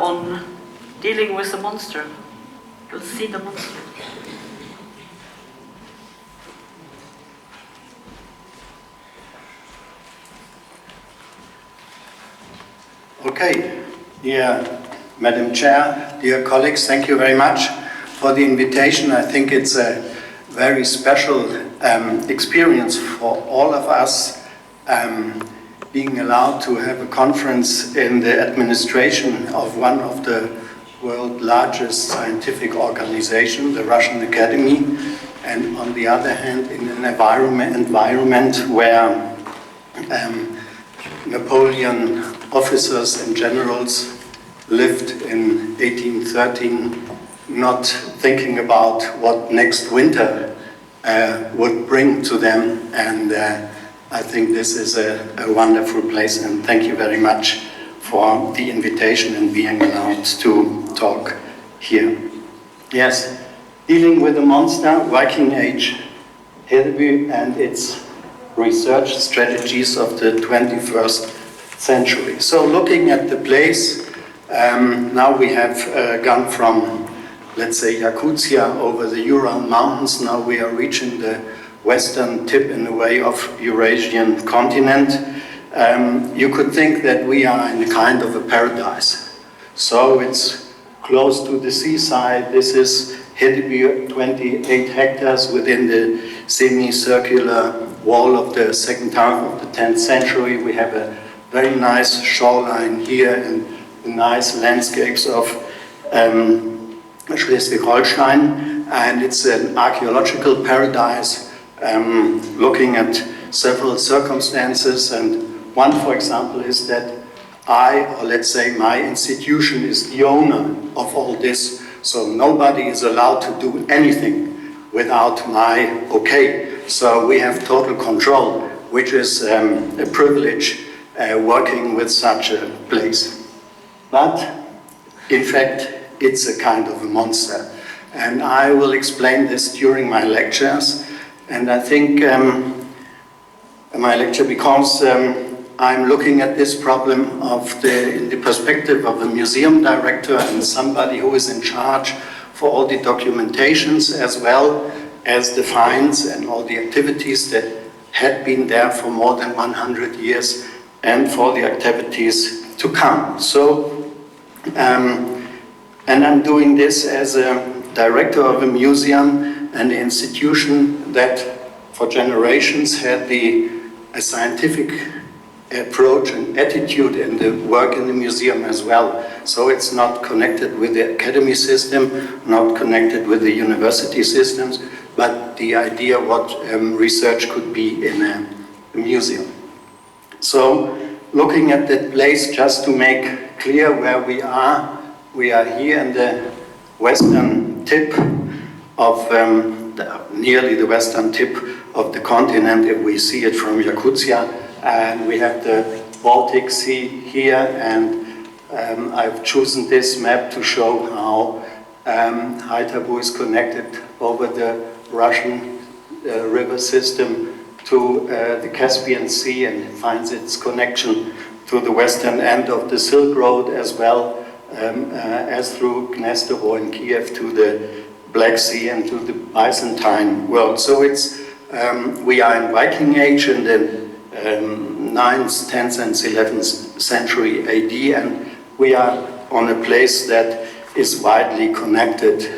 on dealing with the monster. You'll see the monster. Okay, dear Madam Chair, dear colleagues, thank you very much for the invitation. I think it's a very special experience for all of us being allowed to have a conference in the administration of one of the world's largest scientific organizations, the Russian Academy, and on the other hand in an environment where Napoleon officers and generals lived in 1813, not thinking about what next winter would bring to them, and I think this is a wonderful place, and thank you very much for the invitation and being allowed to talk here. Yes, dealing with the monster, Viking Age, Hedebyu and its research strategies of the 21st century. So looking at the place, now we have gone from, let's say, Yakutia over the Ural Mountains. Now we are reaching the western tip in the way of Eurasian continent. You could think that we are in a kind of a paradise. So it's close to the seaside. This is Hedebyu, 28 hectares within the semicircular wall of the second half of the 10th century. We have a very nice shoreline here and nice landscapes of Schleswig-Holstein, and it's an archaeological paradise, looking at several circumstances, and one, for example, is that or let's say my institution is the owner of all this, so nobody is allowed to do anything without my okay. So we have total control, which is a privilege working with such a place. But in fact, it's a kind of a monster. And I will explain this during my lectures. And I think my lecture, because I'm looking at this problem in the perspective of a museum director and somebody who is in charge for all the documentations as well as the finds and all the activities that had been there for more than 100 years and for the activities to come. So, and I'm doing this as a director of a museum and an institution that for generations had a scientific approach and attitude in the work in the museum as well. So it's not connected with the academy system, not connected with the university systems, but the idea what research could be in a museum. So looking at that place, just to make clear where we are here in the western tip of, nearly the western tip of the continent, if we see it from Yakutia, and we have the Baltic Sea here, and I've chosen this map to show how Haidabu is connected over the Russian river system to the Caspian Sea, and finds its connection to the western end of the Silk Road as well as through Gnestevo and Kiev to the Black Sea and to the Byzantine world. So it's we are in Viking Age in the 9th, 10th and 11th century AD, and we are on a place that is widely connected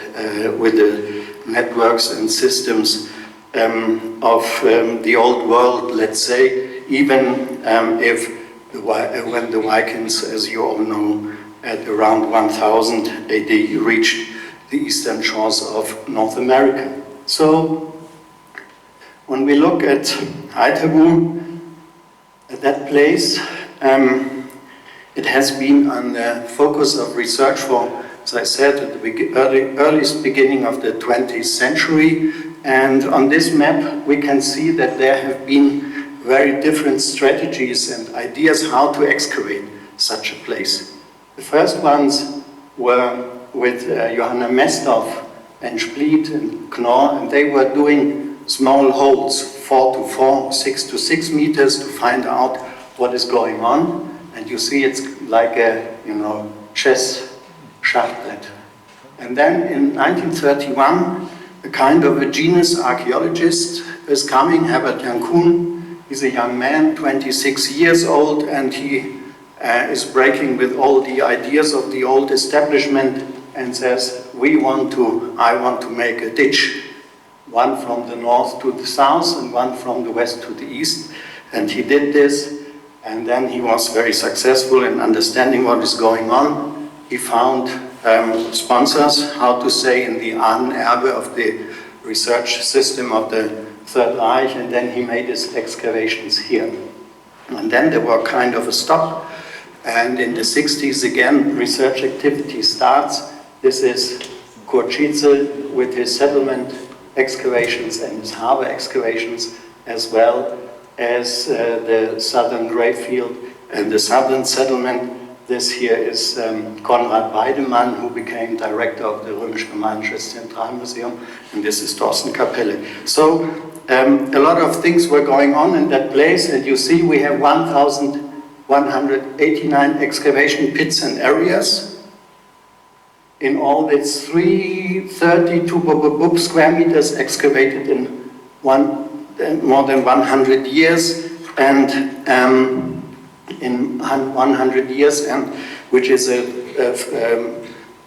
with the networks and systems of the old world, let's say, even if when the Vikings, as you all know, at around 1000 AD reached the eastern shores of North America. So when we look at Haidabu, at that place, it has been on the focus of research for, as I said, at the earliest beginning of the 20th century. And on this map, we can see that there have been very different strategies and ideas how to excavate such a place. The first ones were with Johanna Mestov and Split and Knorr, and they were doing small holes, 4 to 4, 6 to 6 meters, to find out what is going on. And you see it's like a chess Schachbrett. And then in 1931, a kind of a genius archaeologist is coming, Herbert Kuhn. He's a young man, 26 years old, and he is breaking with all the ideas of the old establishment and says, I want to make a ditch, one from the north to the south and one from the west to the east. And he did this, and then he was very successful in understanding what is going on. He found sponsors, how to say, in the Ahnenerbe of the research system of the Third Reich, and then he made his excavations here. And then there were kind of a stop, and in the 60s again, research activity starts. This is Kurt Schietzel with his settlement excavations and his harbor excavations, as well as the southern Greyfield and the southern settlement. This here is Konrad Weidemann, who became director of the Römisch-Germanisches Zentralmuseum, and this is Thorsten Kapelle. So a lot of things were going on in that place, and you see we have 1,189 excavation pits and areas. In all, it's 332 square meters excavated in more than 100 years, and in 100 years, and which is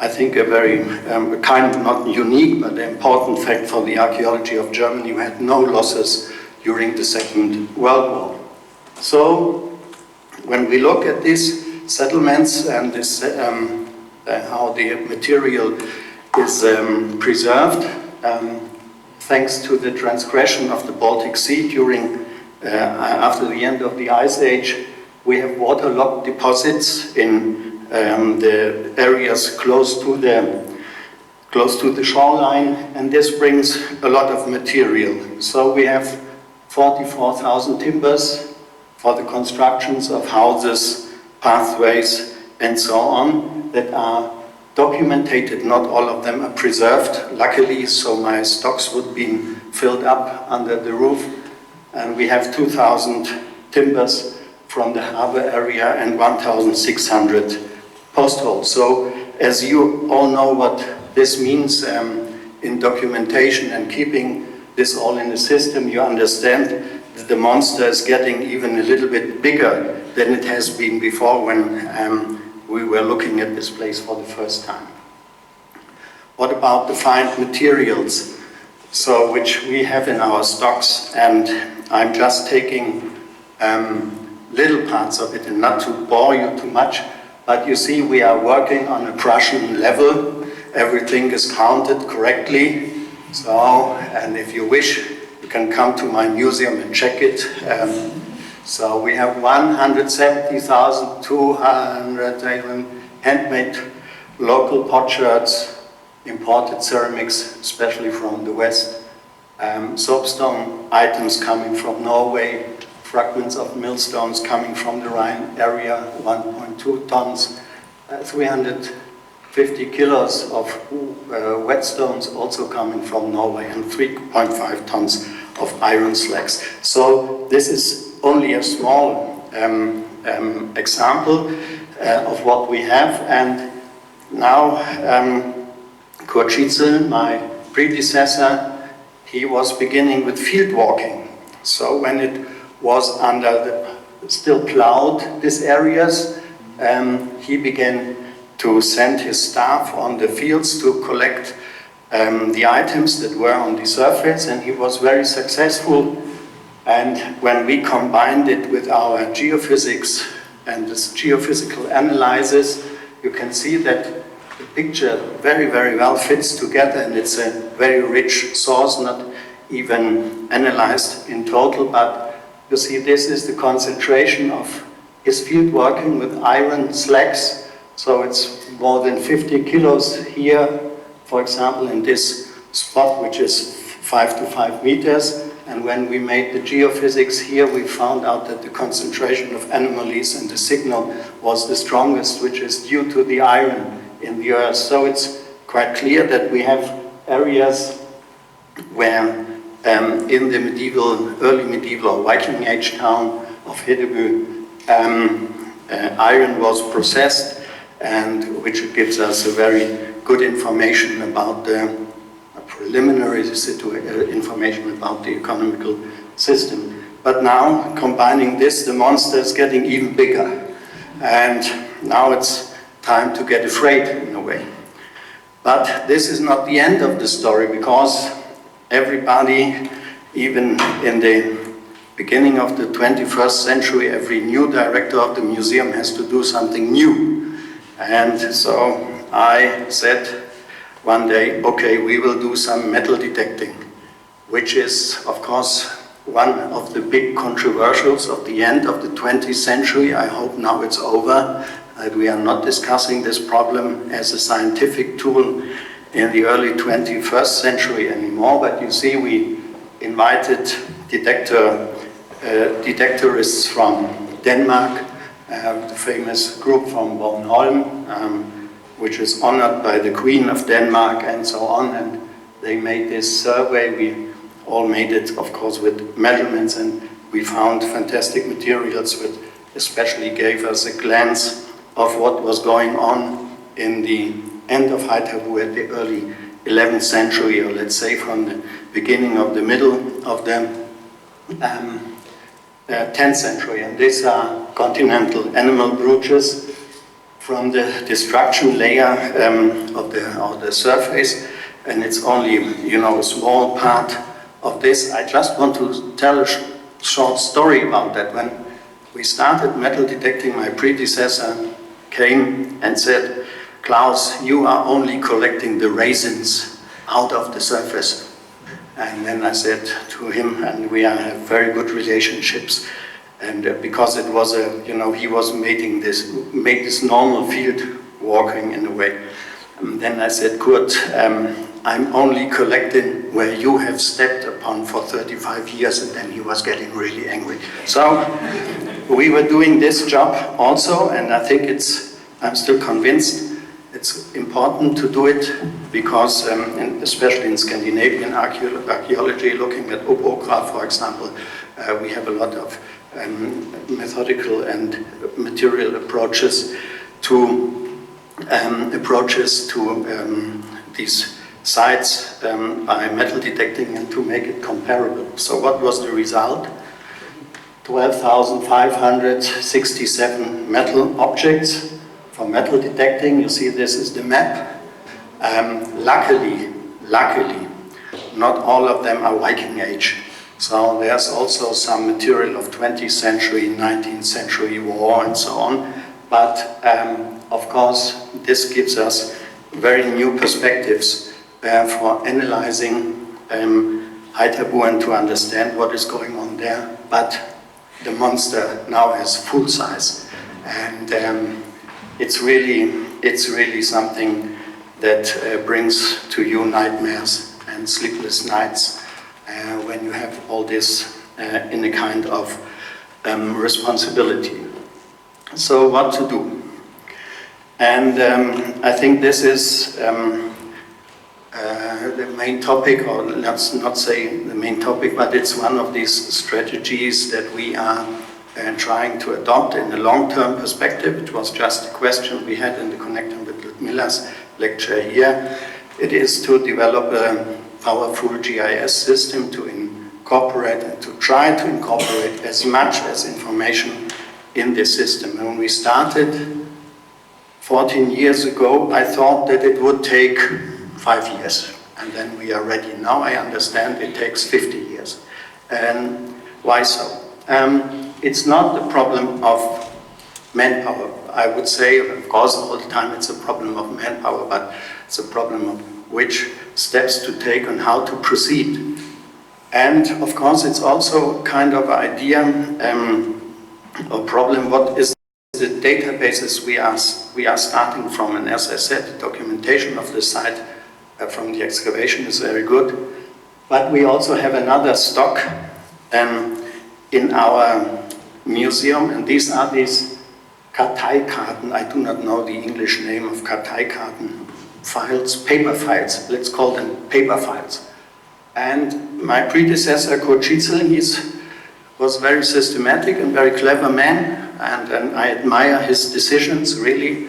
I think a very kind of not unique but important fact for the archaeology of Germany. We had no losses during the Second World War. So when we look at these settlements and this how the material is preserved, thanks to the transgression of the Baltic Sea during after the end of the Ice Age, we have waterlogged deposits in the areas close to the shoreline, and this brings a lot of material. So we have 44,000 timbers for the constructions of houses, pathways, and so on that are documented. Not all of them are preserved, luckily, so my stocks would be filled up under the roof. And we have 2,000 timbers from the harbor area and 1,600 post holes. So as you all know what this means in documentation and keeping this all in the system, you understand that the monster is getting even a little bit bigger than it has been before when we were looking at this place for the first time. What about the find materials? So which we have in our stocks, and I'm just taking little parts of it and not to bore you too much, but you see we are working on a Prussian level. Everything is counted correctly. So, and if you wish, you can come to my museum and check it. So we have 170,200 handmade local potsherds, imported ceramics, especially from the West, soapstone items coming from Norway, fragments of millstones coming from the Rhine area, 1.2 tons, 350 kilos of whetstones also coming from Norway, and 3.5 tons of iron slags. So this is only a small example of what we have. And now Kurt Schietzel, my predecessor, he was beginning with field walking. So when it was still plowed, these areas, he began to send his staff on the fields to collect the items that were on the surface, and he was very successful. And when we combined it with our geophysics and this geophysical analysis, you can see that the picture very, very well fits together, and it's a very rich source, not even analyzed in total, but you see this is the concentration of his field working with iron slags. So it's more than 50 kilos here, for example, in this spot, which is 5 to 5 meters. And when we made the geophysics here, we found out that the concentration of anomalies and the signal was the strongest, which is due to the iron in the earth. So it's quite clear that we have areas where in the early medieval or Viking Age town of Hedebyu, iron was processed, and which gives us a very good information about the preliminary information about the economical system. But now, combining this, the monster is getting even bigger. And now it's time to get afraid, in a way. But this is not the end of the story, because everybody, even in the beginning of the 21st century, every new director of the museum has to do something new. And so I said one day, okay, we will do some metal detecting, which is, of course, one of the big controversials of the end of the 20th century. I hope now it's over, that we are not discussing this problem as a scientific tool in the early 21st century anymore. But you see, we invited detectorists from Denmark, the famous group from Bornholm, which is honored by the Queen of Denmark and so on, and they made this survey. We all made it, of course, with measurements, and we found fantastic materials which especially gave us a glance of what was going on in the end of Hydhabu at the early 11th century, or let's say from the beginning of the middle of the 10th century. And these are continental animal brooches from the destruction layer of the surface, and it's only, you know, a small part of this. I just want to tell a short story about that. When we started metal detecting, my predecessor came and said, Klaus, you are only collecting the raisins out of the surface. And then I said to him, and we have very good relationships, and because it was a, you know, he was made this normal field walking in a way. And then I said, Kurt, I'm only collecting where you have stepped upon for 35 years, and then he was getting really angry. So we were doing this job also, and I think I'm still convinced it's important to do it, because especially in Scandinavian archaeology, looking at Obokra, for example, we have a lot of methodical and material approaches to these sites by metal detecting and to make it comparable. So what was the result? 12,567 metal objects for metal detecting. You see, this is the map. Luckily, not all of them are Viking Age. So there's also some material of 20th century, 19th century war and so on. But of course, this gives us very new perspectives for analyzing Hydhabu and to understand what is going on there. But the monster now has full size, and it's really something that brings to you nightmares and sleepless nights when you have all this in a kind of responsibility. So what to do? And I think this is the main topic, or let's not say the main topic, but it's one of these strategies that we are trying to adopt in a long-term perspective. It was just a question we had in the connection with Ludmila's lecture here. It is to develop a powerful GIS system to incorporate and to try to incorporate as much as information in this system. And when we started 14 years ago, I thought that it would take 5 years, and then we are ready. Now I understand it takes 50 years. And why so? It's not the problem of manpower. I would say, of course, all the time it's a problem of manpower, but it's a problem of which steps to take and how to proceed. And of course, it's also kind of idea or problem, what is the databases we are starting from. And as I said, the documentation of the site from the excavation is very good. But we also have another stock in our museum, and these are these Karteikarten. I do not know the English name of Karteikarten files, paper files. Let's call them paper files. And my predecessor, Kurt Schietzel, was a very systematic and very clever man, and I admire his decisions, really.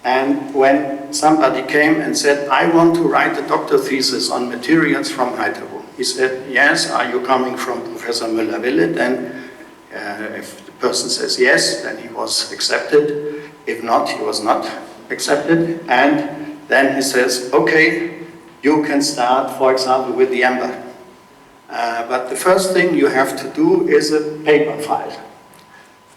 And when somebody came and said, I want to write a doctor thesis on materials from Haidebu, he said, yes, are you coming from Professor Müller-Wille? Then if the person says yes, then he was accepted. If not, he was not accepted. And then he says, okay, you can start, for example, with the amber. But the first thing you have to do is a paper file.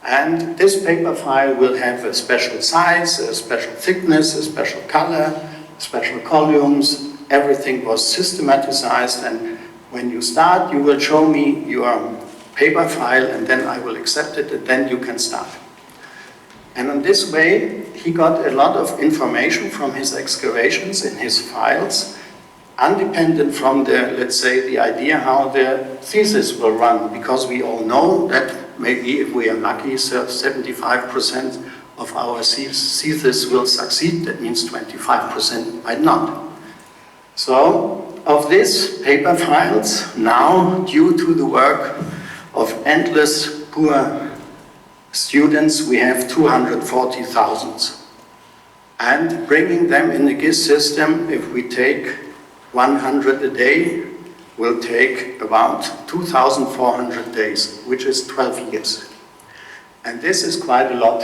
And this paper file will have a special size, a special thickness, a special color, special columns. Everything was systematized, and when you start, you will show me your paper file, and then I will accept it, and then you can start. And in this way, he got a lot of information from his excavations in his files, independent from the, let's say, the idea how the thesis will run, because we all know that maybe if we are lucky, 75% of our thesis will succeed. That means 25% might not. So, of these paper files, now, due to the work of endless poor students, we have 240,000. And bringing them in the GIS system, if we take 100 a day, will take about 2,400 days, which is 12 years. And this is quite a lot.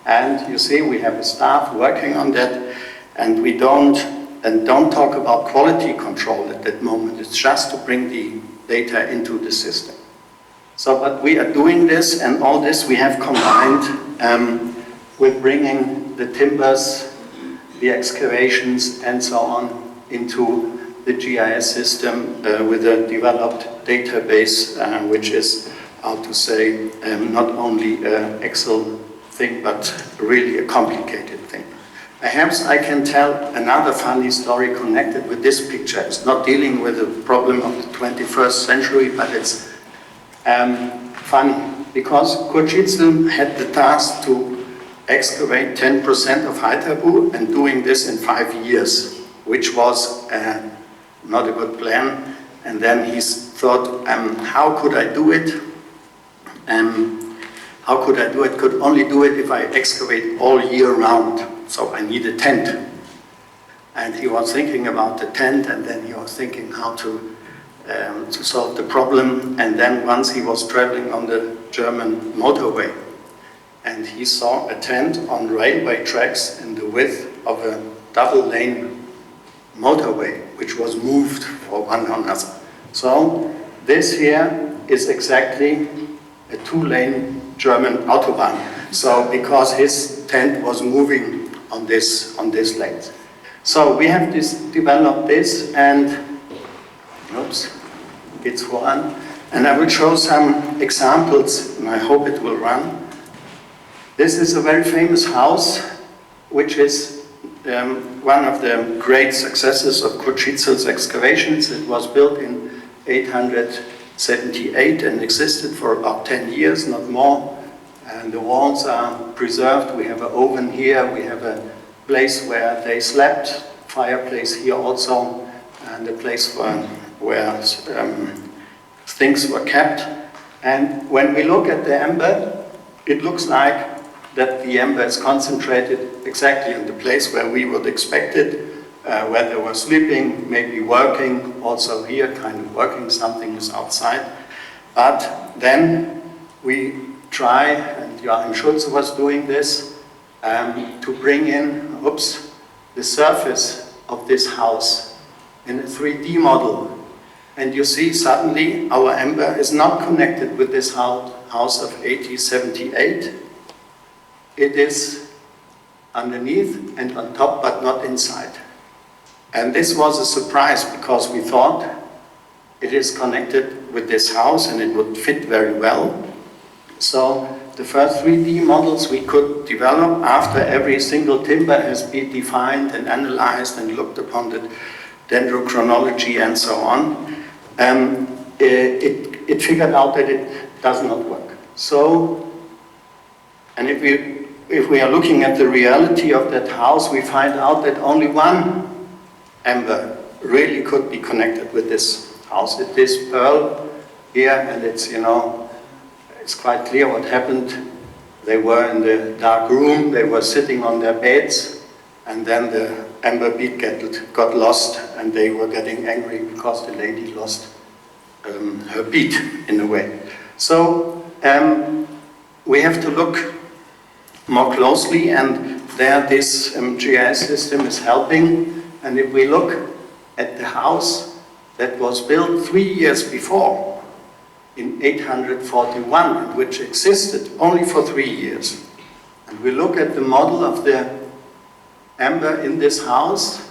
And you see, we have a staff working on that, and we don't talk about quality control at that moment. It's just to bring the data into the system. So, but we are doing this, and all this we have combined with bringing the timbers, the excavations, and so on into the GIS system with a developed database, which is, how to say, not only an Excel thing, but really a complicated thing. Perhaps I can tell another funny story connected with this picture. It's not dealing with the problem of the 21st century, but it's funny, because Cochitzel had the task to excavate 10% of Haidebu, and doing this in 5 years, which was not a good plan. And then he thought, how could I do it? How could I do it? Could only do it if I excavate all year round. So I need a tent. And he was thinking about the tent, and then he was thinking how to solve the problem. And then once he was traveling on the German motorway, and he saw a tent on railway tracks in the width of a double-lane motorway, which was moved for one another. So this here is exactly a 2-lane German autobahn. So because his tent was moving on this lane. So we have developed this, and oops, it's one. And I will show some examples, and I hope it will run. This is a very famous house, which is one of the great successes of Cochitzel's excavations. It was built in 878 and existed for about 10 years, not more. And the walls are preserved. We have an oven here. We have a place where they slept, fireplace here also, and a place where things were kept. And when we look at the amber, it looks like that the amber is concentrated exactly in the place where we would expect it, where they were sleeping, maybe working, also here, kind of working, something is outside. But then we try, and Joachim Schulze was doing this, to bring in, the surface of this house in a 3D model. And you see suddenly our amber is not connected with this house of 1878. It is underneath and on top, but not inside. And this was a surprise, because we thought it is connected with this house and it would fit very well. So the first 3D models we could develop after every single timber has been defined and analyzed and looked upon the dendrochronology and so on, it figured out that it does not work. So, and if we are looking at the reality of that house, we find out that only one amber really could be connected with this house. It is pearl here, and it's, it's quite clear what happened. They were in the dark room, they were sitting on their beds, and then the amber bead got lost, and they were getting angry because the lady lost her bead in a way. So we have to look more closely, and there this GIS system is helping. And if we look at the house that was built 3 years before, in 841, which existed only for 3 years, and we look at the model of the amber in this house,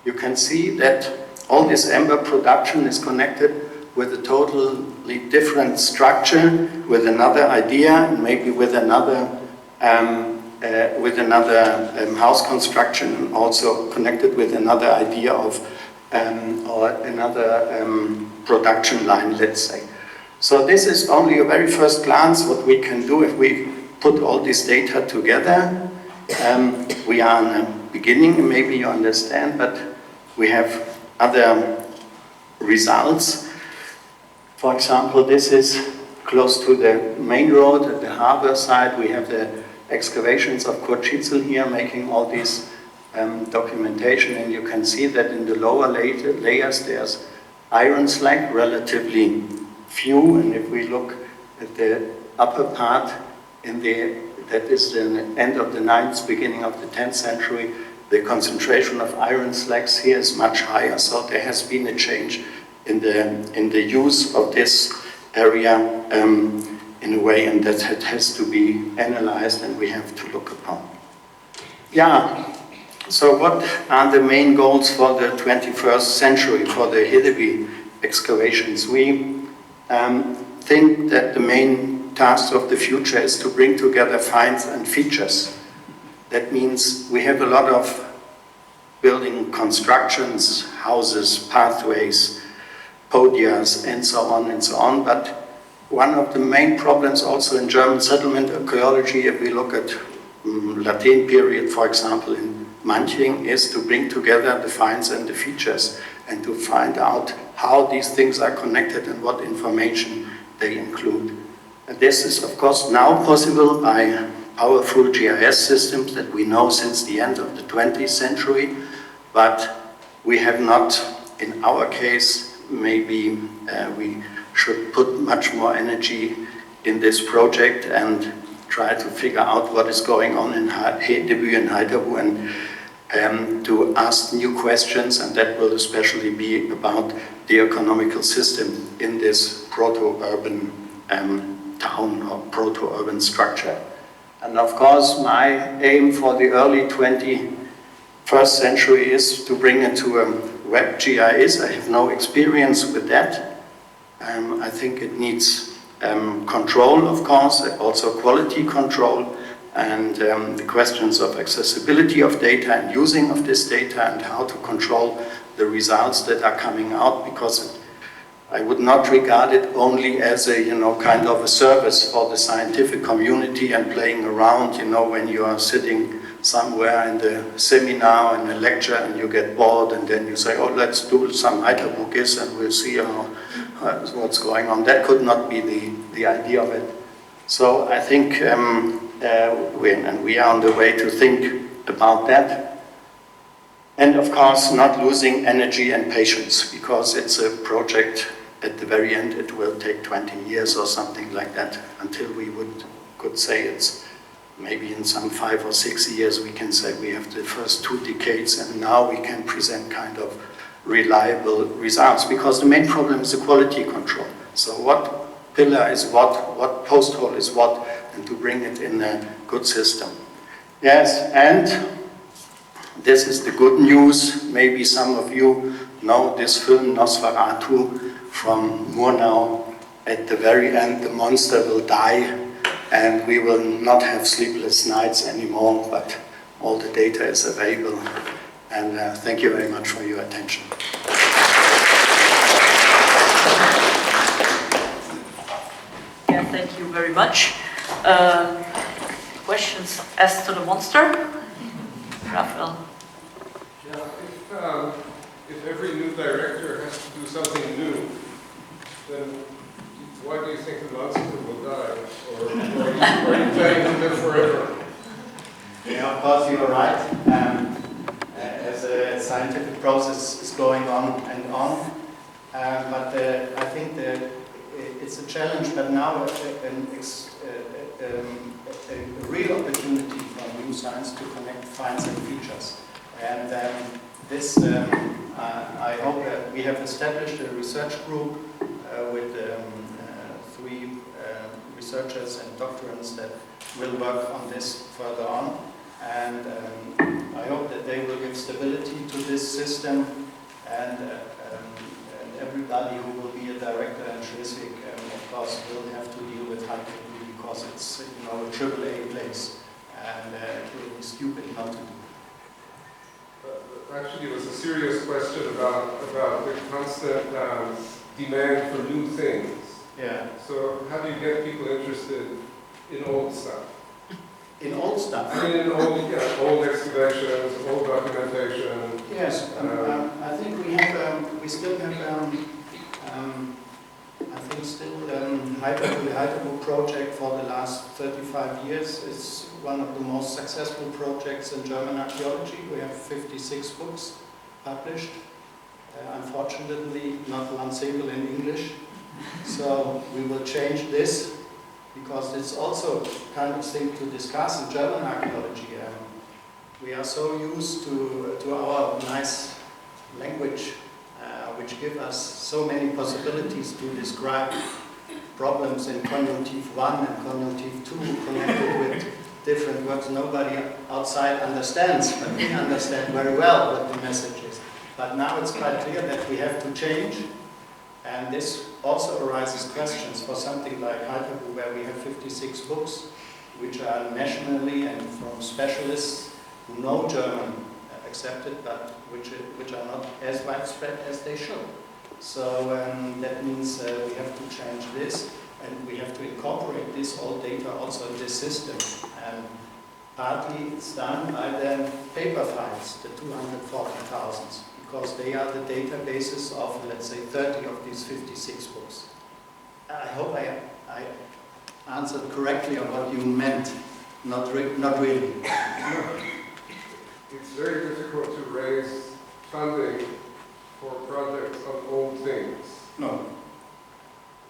you can see that all this amber production is connected with a totally different structure, with another idea, and maybe with another house construction, and also connected with another idea of or another production line, let's say. So this is only a very first glance what we can do if we put all this data together. We are in the beginning, maybe you understand, but we have other results. For example, this is close to the main road at the harbor side. We have the excavations of Kurt Schitzel here making all this documentation, and you can see that in the lower layers there's iron slag, relatively few, and if we look at the upper part, that is the end of the 9th, beginning of the 10th century, the concentration of iron slags here is much higher, so there has been a change in the use of this area in a way, and that it has to be analyzed and we have to look upon. Yeah, so what are the main goals for the 21st century for the Hedebyu excavations? We think that the main task of the future is to bring together finds and features. That means we have a lot of building constructions, houses, pathways, podias, and so on, but one of the main problems also in German settlement archaeology, if we look at Latin period, for example, in Manching, is to bring together the finds and the features and to find out how these things are connected and what information they include. And this is, of course, now possible by powerful GIS systems that we know since the end of the 20th century, but we have not, in our case, maybe we should put much more energy in this project and try to figure out what is going on in Hedebyu and Haidabu, and to ask new questions, and that will especially be about the economical system in this proto-urban town or proto-urban structure. And of course, my aim for the early 21st century is to bring it to a web GIS. I have no experience with that. I think it needs control, of course, also quality control, and the questions of accessibility of data and using of this data and how to control the results that are coming out, because I would not regard it only as a, kind of a service for the scientific community and playing around, when you are sitting somewhere in the seminar in a lecture and you get bored and then you say, oh, let's do some Haidabu and we'll see what's going on. That could not be the idea of it. So I think we are on the way to think about that. And of course, not losing energy and patience, because it's a project. At the very end, it will take 20 years or something like that until we could say it's maybe in some 5 or 6 years we can say we have the first 2 decades and now we can present kind of reliable results, because the main problem is the quality control. So what pillar is what post hole is what, and to bring it in a good system. Yes, and this is the good news. Maybe some of you know this film Nosferatu from Murnau. At the very end, the monster will die and we will not have sleepless nights anymore, but all the data is available. And thank you very much for your attention. Yeah, thank you very much. Questions as to the monster? Raphael. Yeah, if every new director has to do something new, then why do you think the monster will die? Or are you planning to live forever? Yeah, of course you are right. As a scientific process is going on and on, but I think that it's a challenge, but now a real opportunity for new science to connect finds and features. And this, I hope that we have established a research group with 3 researchers and doctorants that will work on this further on. And I hope that they will give stability to this system, and everybody who will be a director in Schleswig, of course, will have to deal with Hydrogen because it's, you know, a AAA place, and it will be stupid not to do. Actually, it was a serious question about the constant demand for new things. Yeah. So how do you get people interested in old stuff? In old stuff? I mean, in old excavations, old documentation. Yes, I think we still have, I think still the Hydebü project for the last 35 years is one of the most successful projects in German archaeology. We have 56 books published. Unfortunately, not one single in English. So we will change this, because it's also kind of thing to discuss in German archaeology. We are so used to our nice language, which give us so many possibilities to describe problems in conjunctive 1 and conjunctive 2 connected with different words nobody outside understands, but we understand very well what the message is. But now it's quite clear that we have to change, and this also arises questions for something like Hydebü, where we have 56 books, which are nationally and from specialists who know German accepted, but which are not as widespread as they should. So that means we have to change this, and we have to incorporate this old data also in this system. And partly it's done by the paper files, the 240,000. Because they are the databases of, let's say, 30 of these 56 books. I hope I answered correctly on what you meant. Not really. It's very difficult to raise funding for projects on old things. No.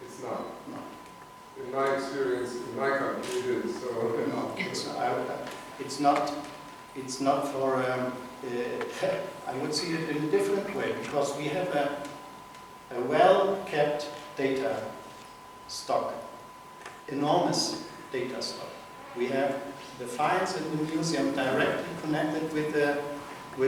It's not. No. In my experience, in my country, it is. So no, it's not for. I would see it in a different way, because we have a well-kept data stock, enormous data stock. We have the files in the museum directly connected with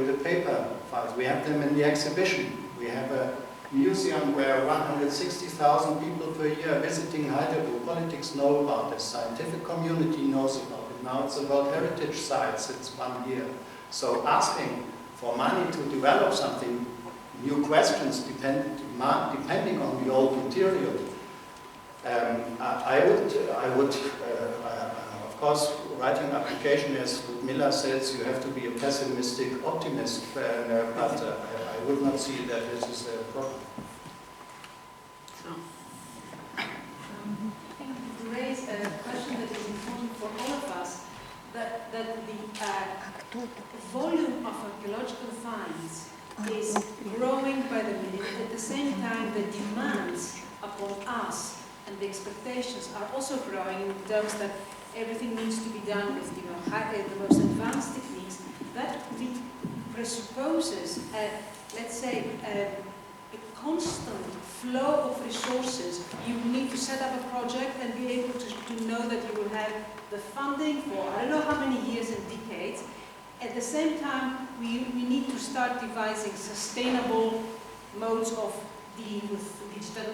the paper files. We have them in the exhibition. We have a museum where 160,000 people per year visiting Hydebü. Politics know about this, scientific community knows about it. Now it's about heritage sites, it's 1 year. So asking for money to develop something, new questions depending on the old material. I would, of course, writing an application, as Miller says, you have to be a pessimistic optimist, but I would not see that this is a problem. You raise a question that is important for all of us, that the volume of archaeological finds is growing by the minute. At the same time, the demands upon us and the expectations are also growing in terms that everything needs to be done with the most advanced techniques. That presupposes, let's say, a constant flow of resources. You need to set up a project and be able to know that you will have the funding for I don't know how many years and decades. At the same time, we need to start devising sustainable modes of dealing with digital,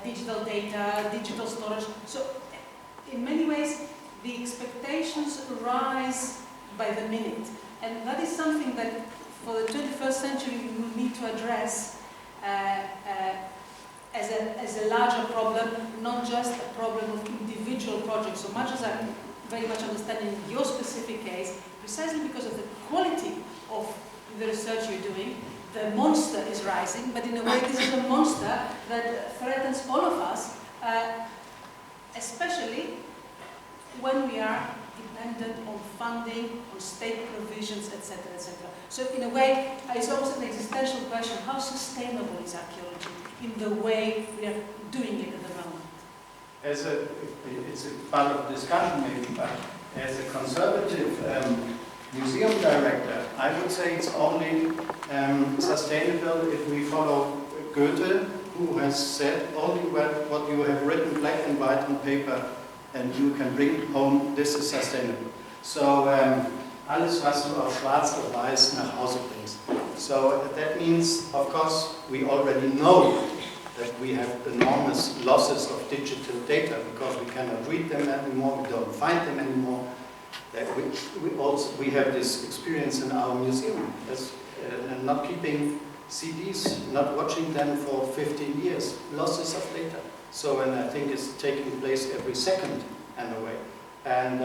digital data, digital storage. So, in many ways, the expectations rise by the minute, and that is something that, for the 21st century, we will need to address as a larger problem, not just a problem of individual projects. So much as I very much understand in your specific case, precisely because of the quality of the research you're doing, the monster is rising, but in a way this is a monster that threatens all of us, especially when we are dependent on funding, on state provisions, etc., etc. So in a way, it's also an existential question: how sustainable is archaeology in the way we are doing it at the moment? It's a part of discussion maybe, but as a conservative museum director, I would say it's only sustainable if we follow Goethe, who has said only what you have written black and white on paper and you can bring home, this is sustainable. So alles, was du auf schwarz oder weiß nach Hause bringst. So that means, of course, we already know that we have enormous losses of digital data because we cannot read them anymore, we don't find them anymore. We have this experience in our museum, not keeping CDs, not watching them for 15 years, losses of data. So, and I think it's taking place every second in a way. And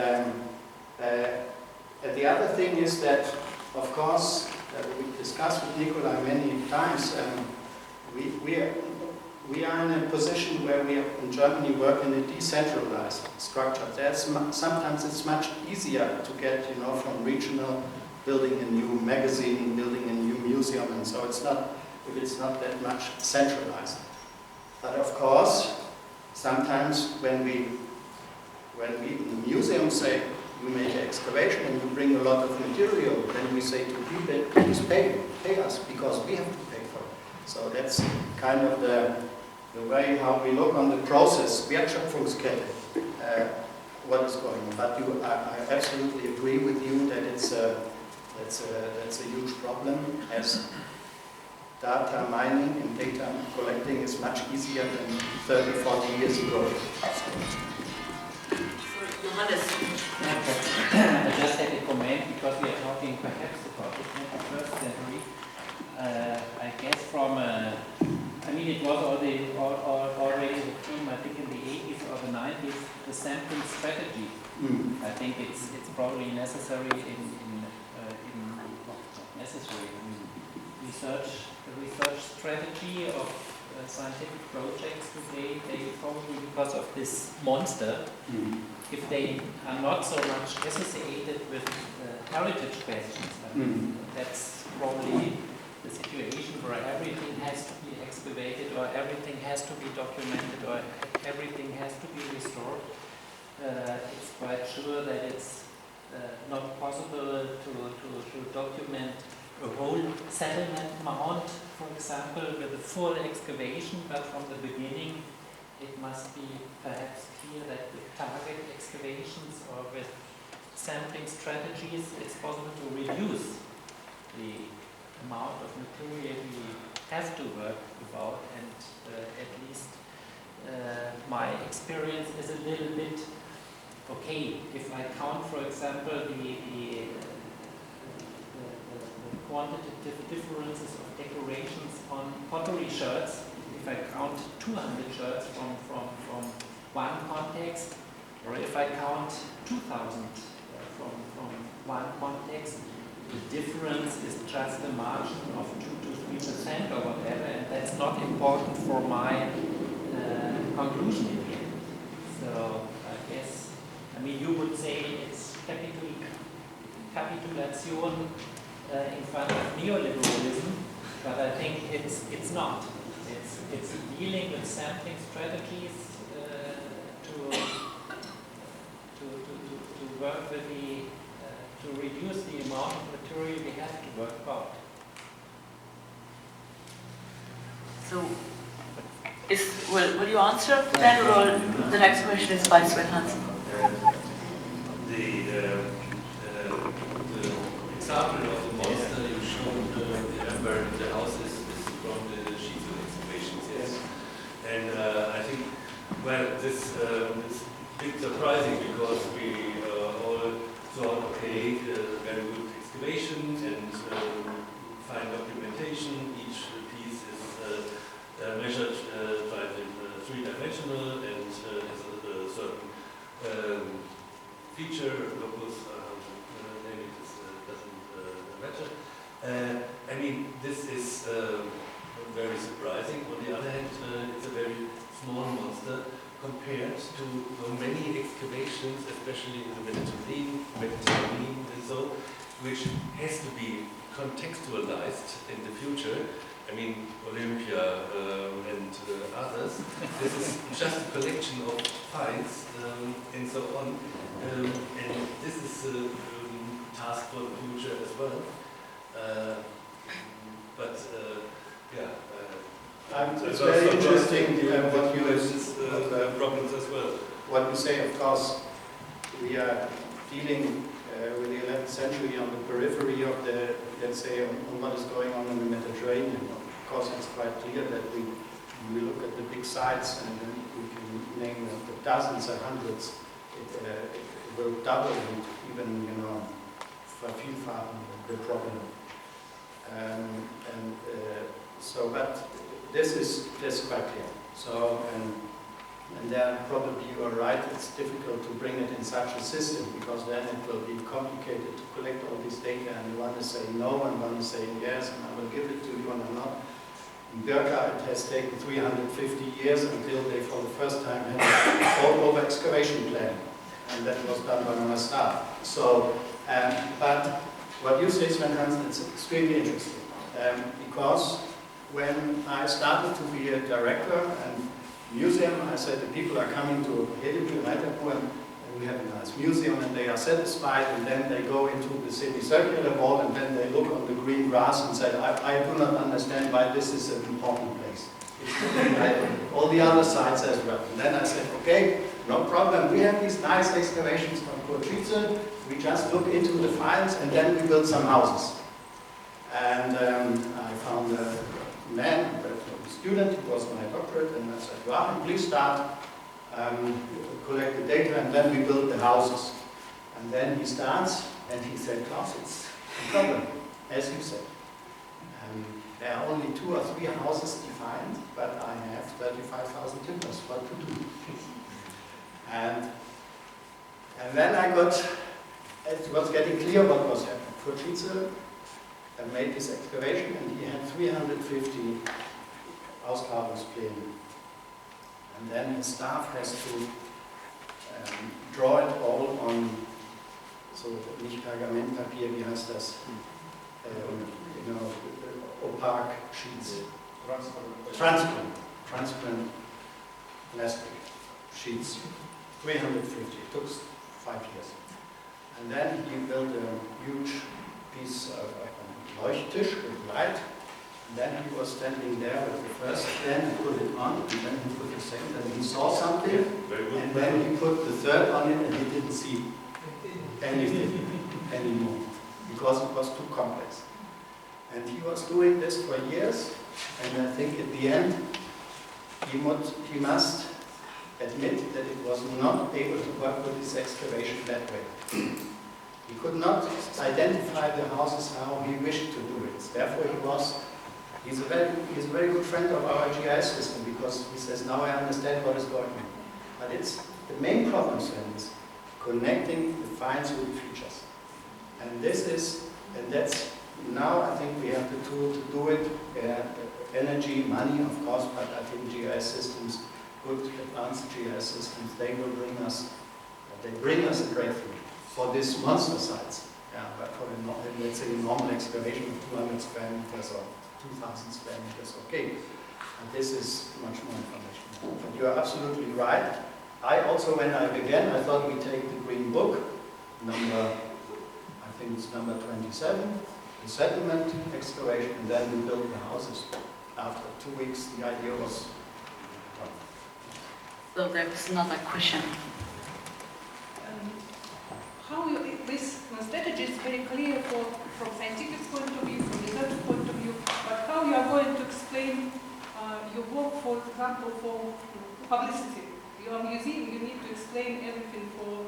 the other thing is that, of course, we discussed with Nikolai many times, we are in a position where we in Germany work in a decentralized structure. Sometimes it's much easier to get, from regional, building a new magazine, building a new museum, and so it's not that much centralized. But of course, sometimes when we in the museum say you make an excavation and you bring a lot of material, then we say to people, please pay us because we have to pay for it. So that's kind of the way how we look on the process, Wertschöpfungskette, what is going on. But I absolutely agree with you that that's a huge problem, as data mining and data collecting is much easier than 30, 40 years ago. Johannes. I just had a comment because we are talking perhaps about the 21st century. I guess from, it was already the theme, I think in the 80s or the 90s, the sampling strategy. I think it's probably necessary the research strategy of scientific projects today, they probably, because of this monster, if they are not so much associated with heritage questions, that's probably the situation where everything has to be excavated or everything has to be documented or everything has to be restored. It's quite sure that it's not possible to document a whole settlement mound, for example, with a full excavation, but from the beginning it must be perhaps clear that with target excavations or with sampling strategies it's possible to reduce the amount of material we have to work about, and at least my experience is a little bit okay. If I count, for example, the quantitative differences of decorations on pottery sherds, if I count 200 sherds from one context, or if I count 2,000 from one context, the difference is just a margin of 2 to 3% or whatever, and that's not important for my conclusion in the end. So I guess, you would say it's capitulation in front of neoliberalism, but I think it's not. It's dealing with sampling strategies to work with to reduce the amount of material we have to work about. So, will you answer that, or the next question is by Sven Hansen? The example of the monster you showed where the house is from the sheets of excavations, yes. And I think, this is a bit surprising because we all thought, okay, very good excavation and fine documentation. Each piece is measured by the three-dimensional and has a certain feature, locus, maybe this doesn't matter. This is very surprising. On the other hand, it's a very small monster compared to the many excavations, especially in the Mediterranean and so, which has to be contextualized in the future. I mean, Olympia and others. This is just a collection of finds and so on. And this is a task for the future as well. It's very interesting what you problems as well. What you say. Of course, we are dealing with the 11th century on the periphery of the, let's say, on what is going on in the Mediterranean. Of course, it's quite clear that we look at the big sites and then we can name the dozens and hundreds. It will double and even, vervielfachen the problem. But this is quite clear. So, and then probably you are right, it's difficult to bring it in such a system because then it will be complicated to collect all this data and one is saying no and one is saying yes and I will give it to you and I'm not. In Birka it has taken 350 years until they for the first time had an all-over excavation plan and that was done by my staff. So, but what you say, Sven Hansen, it's extremely interesting because when I started to be a director and museum, I said the people are coming to Hedebyu and we have a nice museum and they are satisfied and then they go into the semicircular wall and then they look on the green grass and say, I do not understand why this is an important place. All the other sites as well. And then I said, okay, no problem, we have these nice excavations from Kurčice, we just look into the files and then we build some houses. And I found a man, a student, who was my doctorate, and I said, well, please start, collect the data, and then we build the houses. And then he starts, and he said, Klaus, it's a problem, as you said. There are only 2 or 3 houses defined, but I have 35,000 timbers, what to do? And then it was getting clear what was happening. Kurčice made this excavation and he had 350 Ausgrabungspläne. And then his staff has to draw it all on, so nicht Pergamentpapier, wie heißt das? Opaque sheets. Transparent plastic sheets. 350. It took 5 years. And then he built a huge piece of Leuchttisch with light. And then he was standing there with the first plan and put it on, and then he put the second, and he saw something, and then he put the third on it, and he didn't see anything anymore, because it was too complex. And he was doing this for years, and I think at the end, he must admit that it was not able to work with this excavation that way. He could not identify the houses how he wished to do it. Therefore, he's a very good friend of our GIS system because he says, now I understand what is going on. But it's the main problem is connecting the finds with the features. And that's now I think we have the tool to do it. Energy, money, of course, but I think GIS systems, good advanced GIS systems, they bring us a breakthrough for these monster sites. Yeah, but for let's say a normal excavation of 200 square meters or 2,000 square meters, okay. And this is much more information. But you are absolutely right. I also, when I began, I thought we take the green book, I think it's number 27, the settlement excavation, and then we build the houses. After 2 weeks, the idea was done. So there's another question. This strategy is very clear from scientific point of view, from research point of view, but how you are going to explain your work, for example, for publicity? Your museum, you need to explain everything for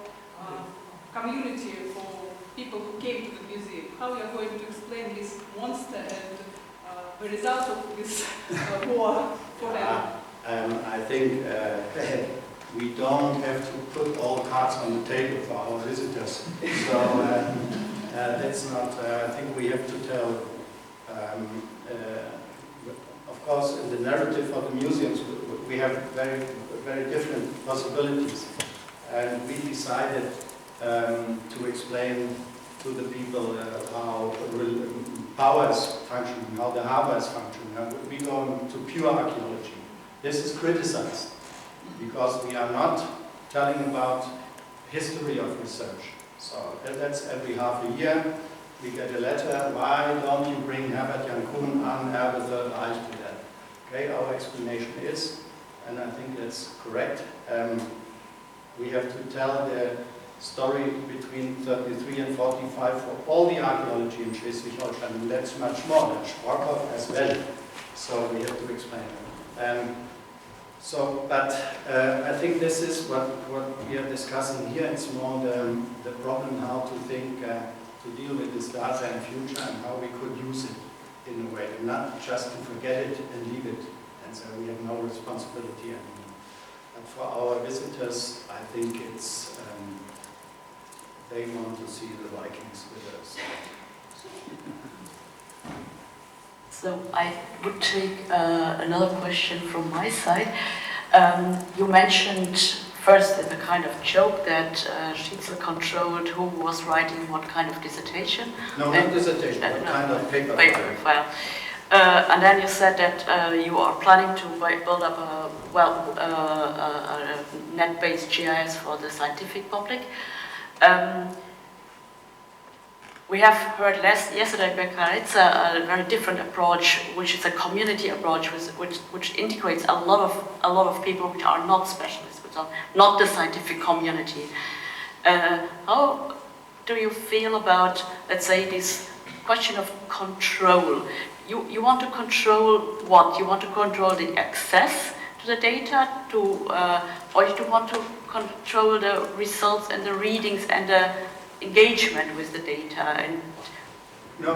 community, for people who came to the museum. How you are going to explain this monster and the result of this war for them? I think we don't have to put all cards on the table for our visitors. So that's not, I think we have to tell, of of course, in the narrative of the museums, we have very, very different possibilities. And we decided to explain to the people how power is functioning, how the harbor is functioning. We go into pure archaeology. This is criticized because we are not telling about history of research. So that's every half a year. We get a letter, why don't you bring Herbert Jan Kuhn an Erbe Third Reich to that? Okay, our explanation is, and I think that's correct, we have to tell the story between 33 and 45 for all the archaeology in Schleswig-Holstein, and that's much more, that's Rokow as well. So we have to explain it. But I think this is what we are discussing here. It's more the problem how to think, to deal with this data in future and how we could use it in a way, and not just to forget it and leave it. And so we have no responsibility anymore. But for our visitors, I think it's, they want to see the Vikings with us. So I would take another question from my side. You mentioned first in a kind of joke that Schietzel controlled who was writing what kind of dissertation. No, not dissertation, but kind of paper file. And then you said that you are planning to build up a net-based GIS for the scientific public. We have heard yesterday, Becca, it's a very different approach, which is a community approach, which integrates a lot of people which are not specialists, which are not the scientific community. How do you feel about, let's say, this question of control? You want to control what? You want to control the access to the data, or you want to control the results and the readings and the engagement with the data? And no,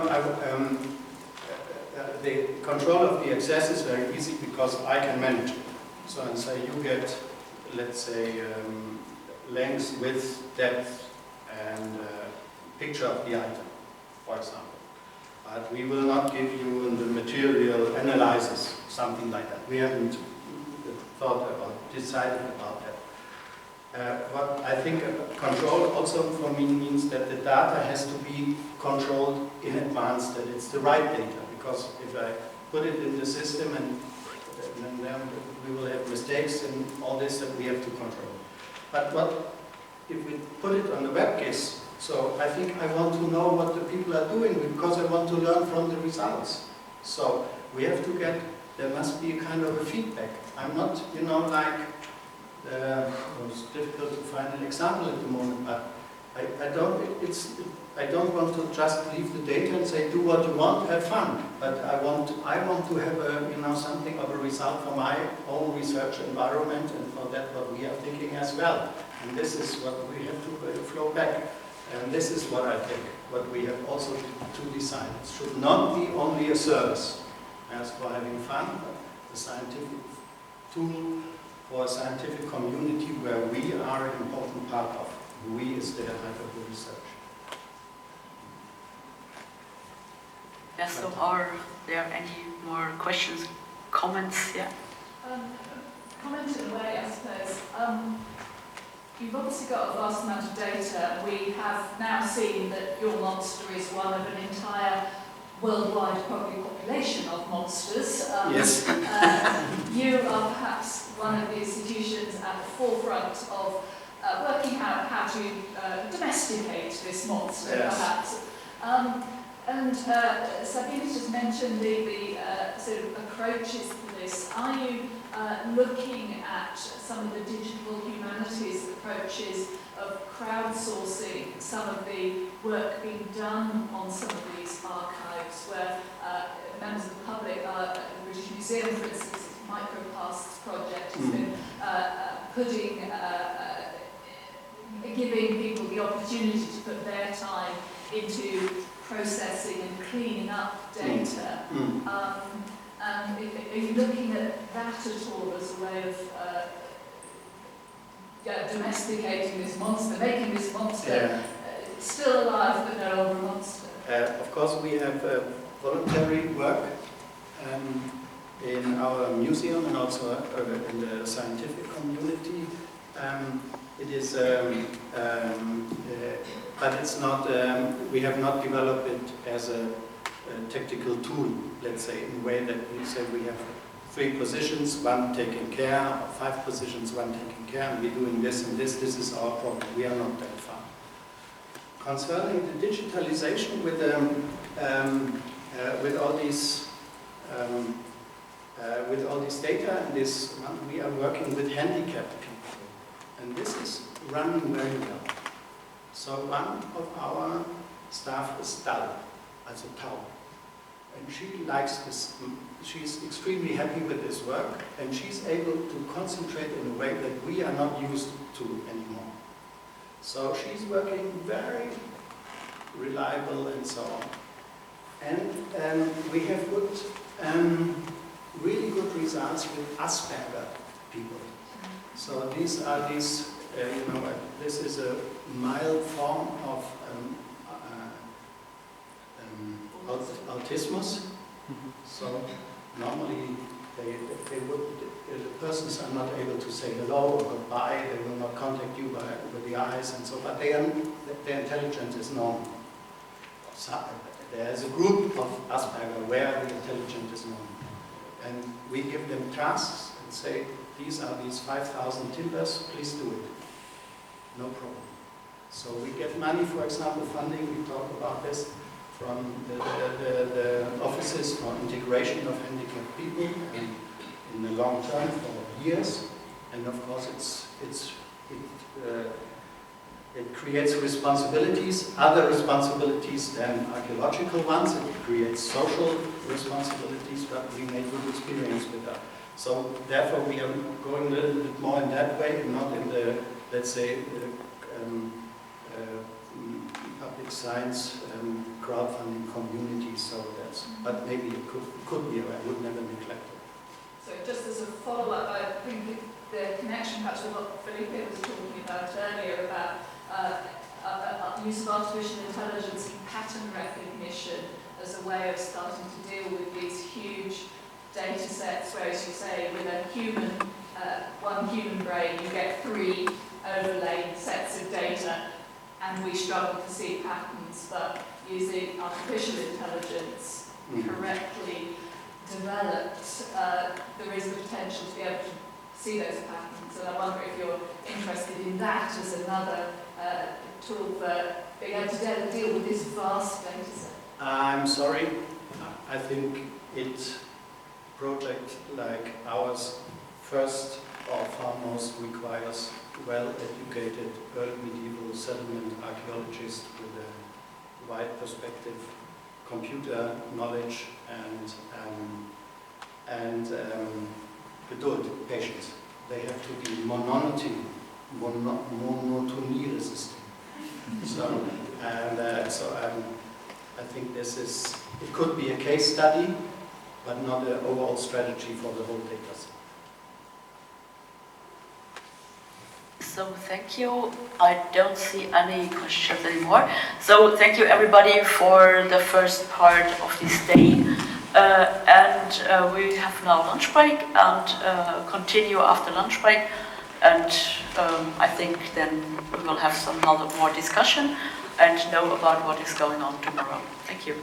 the control of the access is very easy because I can manage it. So I say you get, let's say, length, width, depth, and picture of the item, for example. But we will not give you the material analysis, something like that. We haven't thought about, decided about that. What I think control also for me means that the data has to be controlled in advance, that it's the right data. Because if I put it in the system and then we will have mistakes and all this that we have to control. But what if we put it on the web case? So I think I want to know what the people are doing because I want to learn from the results. So we have to get, there must be a kind of a feedback. I'm not, like, it's difficult to find an example at the moment, but I don't want to just leave the data and say, do what you want, have fun. But I want to have something of a result for my own research environment and for that what we are thinking as well. And this is what we have to flow back. And this is what I think, what we have also to decide. It should not be only a service as for having fun, but a scientific tool for a scientific community where we are an important part of. We is the head of the research. yes, so are there any more questions, comments? Yeah. Comment in a way, I suppose. You've obviously got a vast amount of data. We have now seen that your monster is one of an entire worldwide probably population of monsters. Yes. You are perhaps one of the institutions at the forefront of working out how to domesticate this monster, yes. perhaps. And Sabine just mentioned the sort of approaches to this. Are you looking at some of the digital humanities approaches of crowdsourcing some of the work being done on some of these archives where members of the public are, the British Museum, for instance, Micropasts project has been giving people the opportunity to put their time into processing and cleaning up data. And are you looking at that at all as a way of domesticating this monster, making this monster still alive but no longer a monster? Of course, we have voluntary work in our museum and also in the scientific community. It is, but it's not, we have not developed it as a tactical tool, let's say, in a way that we say we have 3 positions, one taking care, or 5 positions, one taking care, and we're doing this and this. This is our problem. We are not that far. Concerning the digitalization with all these data, and this one, we are working with handicapped people, and this is running very well. So one of our staff is dull, also taub, and she likes this. She's extremely happy with this work, and she's able to concentrate in a way that we are not used to anymore. So she's working very reliable and so on. And we have good, really good results with Asperger people. So these are these, this is a mild form of autismus. So normally the persons are not able to say hello or goodbye. They will not contact you with the eyes and so. But their intelligence is normal. So there is a group of Asperger where the intelligence is normal, and we give them tasks and say, these are these 5,000 timbers. Please do it. No problem. So we get money, for example, funding. We talk about this. From the offices for integration of handicapped people in the long term for years, and of course it creates responsibilities, other responsibilities than archaeological ones. It creates social responsibilities, but we made good experience with that. So therefore we are going a little bit more in that way, and not in the, let's say, public science crowdfunding community. So that's, but maybe it could be. I would never neglect it. So just as a follow-up, I think the connection perhaps with what Felipe was talking about earlier about use of artificial intelligence and pattern recognition as a way of starting to deal with these huge data sets, where, as you say, with a human, one human brain, you get 3 overlaid sets of data, and we struggle to see patterns, but using artificial intelligence correctly developed, there is the potential to be able to see those patterns. And I wonder if you're interested in that as another tool for being able to deal with this vast data set. I'm sorry. I think project like ours first or foremost requires well-educated early medieval settlement archaeologists with a wide perspective, computer knowledge, and geduld, patience. They have to be monotony resistant. So, I think this is, it could be a case study, but not an overall strategy for the whole data set. So thank you. I don't see any questions anymore. So thank you everybody for the first part of this day. We have now lunch break and continue after lunch break. And I think then we will have some more discussion and know about what is going on tomorrow. Thank you.